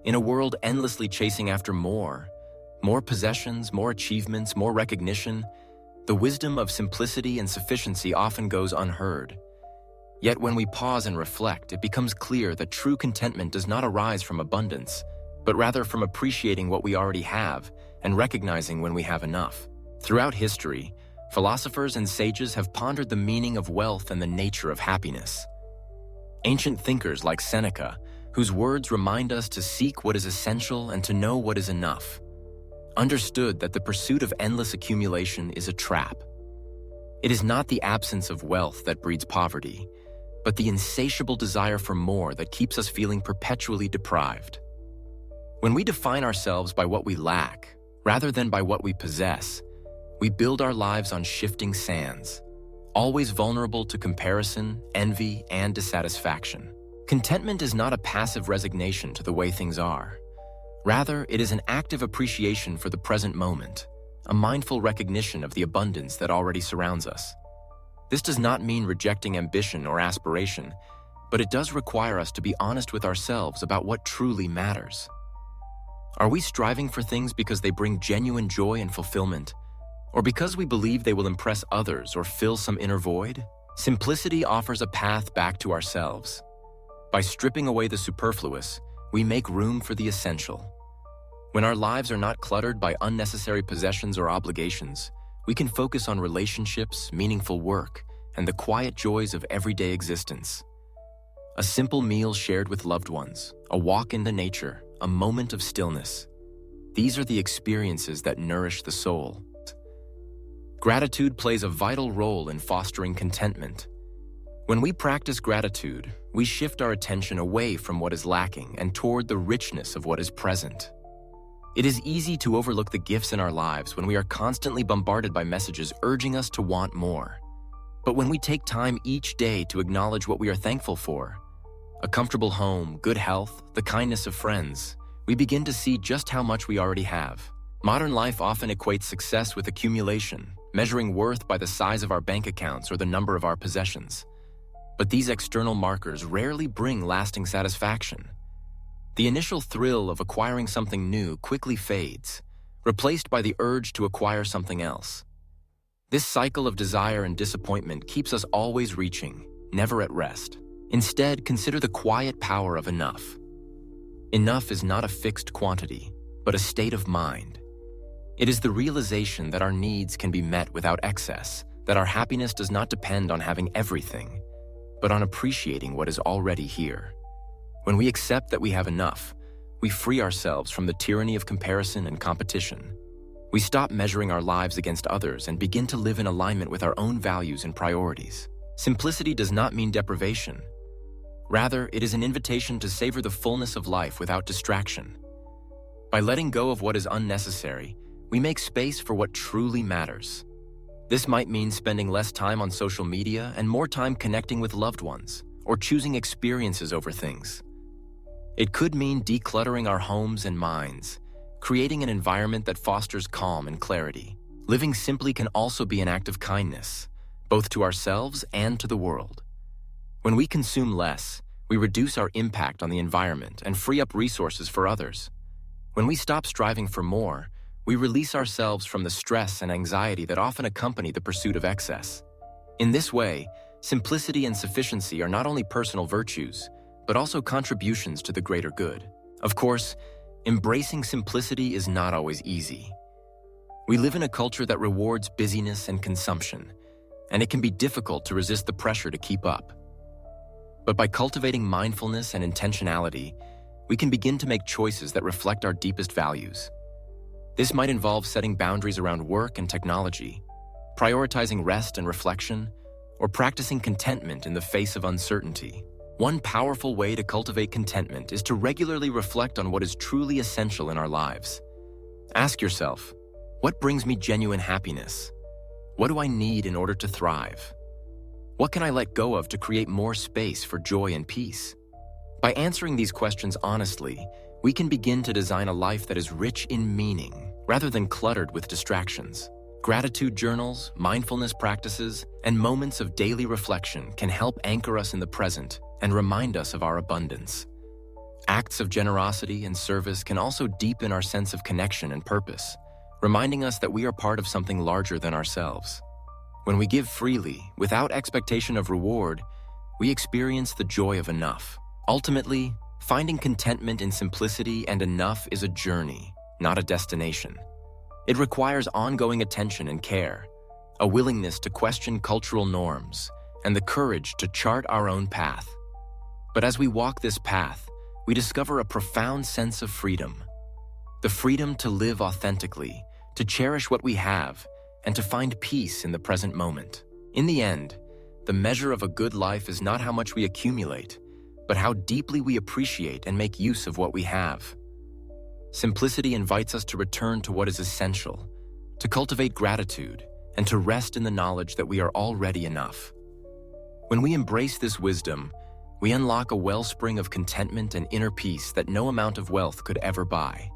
In a world endlessly chasing after more possessions, more achievements, more recognition, the wisdom of simplicity and sufficiency often goes unheard. Yet when we pause and reflect, it becomes clear that true contentment does not arise from abundance, but rather from appreciating what we already have and recognizing when we have enough. Throughout history, philosophers and sages have pondered the meaning of wealth and the nature of happiness. Ancient thinkers like Seneca, whose words remind us to seek what is essential and to know what is enough, understood that the pursuit of endless accumulation is a trap. It is not the absence of wealth that breeds poverty, but the insatiable desire for more that keeps us feeling perpetually deprived. When we define ourselves by what we lack, rather than by what we possess, we build our lives on shifting sands, always vulnerable to comparison, envy, and dissatisfaction. Contentment is not a passive resignation to the way things are. Rather, it is an active appreciation for the present moment, a mindful recognition of the abundance that already surrounds us. This does not mean rejecting ambition or aspiration, but it does require us to be honest with ourselves about what truly matters. Are we striving for things because they bring genuine joy and fulfillment, or because we believe they will impress others or fill some inner void? Simplicity offers a path back to ourselves. By stripping away the superfluous, we make room for the essential. When our lives are not cluttered by unnecessary possessions or obligations, we can focus on relationships, meaningful work, and the quiet joys of everyday existence. A simple meal shared with loved ones, a walk into nature, a moment of stillness. These are the experiences that nourish the soul. Gratitude plays a vital role in fostering contentment. When we practice gratitude, we shift our attention away from what is lacking and toward the richness of what is present. It is easy to overlook the gifts in our lives when we are constantly bombarded by messages urging us to want more. But when we take time each day to acknowledge what we are thankful for, a comfortable home, good health, the kindness of friends, we begin to see just how much we already have. Modern life often equates success with accumulation, measuring worth by the size of our bank accounts or the number of our possessions. But these external markers rarely bring lasting satisfaction. The initial thrill of acquiring something new quickly fades, replaced by the urge to acquire something else. This cycle of desire and disappointment keeps us always reaching, never at rest. Instead, consider the quiet power of enough. Enough is not a fixed quantity, but a state of mind. It is the realization that our needs can be met without excess, that our happiness does not depend on having everything, but on appreciating what is already here. When we accept that we have enough, we free ourselves from the tyranny of comparison and competition. We stop measuring our lives against others and begin to live in alignment with our own values and priorities. Simplicity does not mean deprivation. Rather, it is an invitation to savor the fullness of life without distraction. By letting go of what is unnecessary, we make space for what truly matters. This might mean spending less time on social media and more time connecting with loved ones, or choosing experiences over things. It could mean decluttering our homes and minds, creating an environment that fosters calm and clarity. Living simply can also be an act of kindness, both to ourselves and to the world. When we consume less, we reduce our impact on the environment and free up resources for others. When we stop striving for more, we release ourselves from the stress and anxiety that often accompany the pursuit of excess. In this way, simplicity and sufficiency are not only personal virtues, but also contributions to the greater good. Of course, embracing simplicity is not always easy. We live in a culture that rewards busyness and consumption, and it can be difficult to resist the pressure to keep up. But by cultivating mindfulness and intentionality, we can begin to make choices that reflect our deepest values. This might involve setting boundaries around work and technology, prioritizing rest and reflection, or practicing contentment in the face of uncertainty. One powerful way to cultivate contentment is to regularly reflect on what is truly essential in our lives. Ask yourself, what brings me genuine happiness? What do I need in order to thrive? What can I let go of to create more space for joy and peace? By answering these questions honestly, we can begin to design a life that is rich in meaning, rather than cluttered with distractions. Gratitude journals, mindfulness practices, and moments of daily reflection can help anchor us in the present and remind us of our abundance. Acts of generosity and service can also deepen our sense of connection and purpose, reminding us that we are part of something larger than ourselves. When we give freely, without expectation of reward, we experience the joy of enough. Ultimately, finding contentment in simplicity and enough is a journey, not a destination. It requires ongoing attention and care, a willingness to question cultural norms, and the courage to chart our own path. But as we walk this path, we discover a profound sense of freedom. The freedom to live authentically, to cherish what we have, and to find peace in the present moment. In the end, the measure of a good life is not how much we accumulate, but how deeply we appreciate and make use of what we have. Simplicity invites us to return to what is essential, to cultivate gratitude, and to rest in the knowledge that we are already enough. When we embrace this wisdom, we unlock a wellspring of contentment and inner peace that no amount of wealth could ever buy.